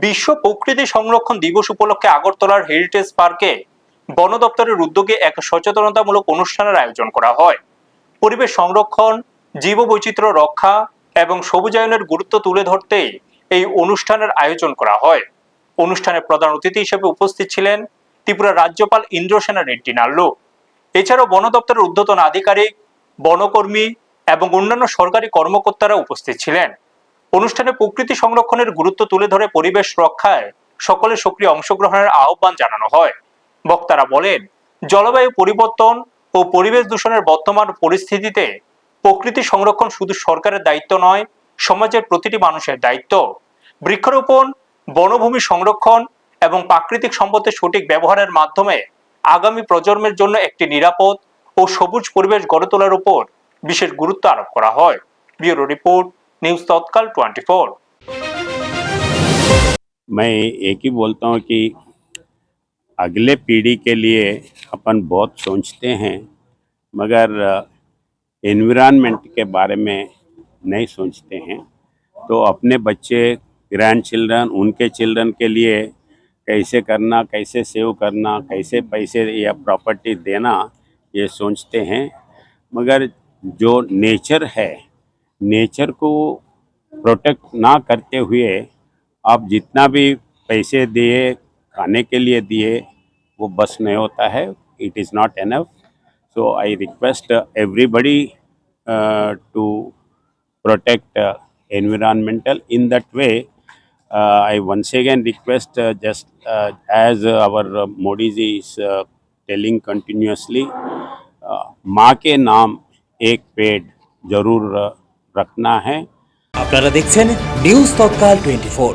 বিশ্ব প্রকৃতি সংরক্ষণ দিবস উপলক্ষে আগরতলার হেরিটেজ পার্কে বন দপ্তরের উদ্যোগে এক সচেতনতামূলক অনুষ্ঠানের আয়োজন করা হয়। পরিবেশ সংরক্ষণ, জীববৈচিত্র্য রক্ষা এবং সবুজায়নের গুরুত্ব তুলে ধরতে এই অনুষ্ঠানের আয়োজন করা হয়। অনুষ্ঠানে প্রধান অতিথি হিসেবে উপস্থিত ছিলেন ত্রিপুরা রাজ্যপাল ইন্দ্রসেনা রেড্ডি নাল্লু। এছাড়াও বন দপ্তরের ঊর্ধ্বতন আধিকারিক, বনকর্মী এবং অন্যান্য সরকারি কর্মকর্তারা উপস্থিত ছিলেন। অনুষ্ঠানে প্রকৃতি সংরক্ষণের গুরুত্ব তুলে ধরে পরিবেশ রক্ষায় সকলের সক্রিয় অংশগ্রহণের আহ্বান জানানো হয়। বক্তারা বলেন, জলবায়ু পরিবর্তন ও পরিবেশ দূষণের বর্তমান পরিস্থিতিতে প্রকৃতি সংরক্ষণ শুধু সরকারের দায়িত্ব নয়, সমাজের প্রতিটি মানুষের দায়িত্ব। বৃক্ষরোপণ, বনভূমি সংরক্ষণ এবং প্রাকৃতিক সম্পদের সঠিক ব্যবহারের মাধ্যমে আগামী প্রজন্মের জন্য একটি নিরাপদ ও সবুজ পরিবেশ গড়ে তোলার উপর বিশেষ গুরুত্ব আরোপ করা হয়। ব্যুরো রিপোর্ট, न्यूज़ तत्काल 24। मैं एक ही बोलता हूँ कि अगले पीढ़ी के लिए अपन बहुत सोचते हैं, मगर एनवायरनमेंट के बारे में नहीं सोचते हैं। तो अपने बच्चे, ग्रैंड चिल्ड्रन, उनके चिल्ड्रन के लिए कैसे करना, कैसे सेव करना, कैसे पैसे या प्रॉपर्टी देना, ये सोचते हैं। मगर जो नेचर है, नेचर को प्रोटेक्ट ना करते हुए आप जितना भी पैसे दिए, खाने के लिए दिए, वो बस नहीं होता है। It is not enough. So I request everybody to protect environmental. In that way, I once again request, just as our Modi ji is telling continuously, माँ के नाम एक पेड़ जरूर रखना है। আপনারা দেখছেন নিউজ তৎকাল 24।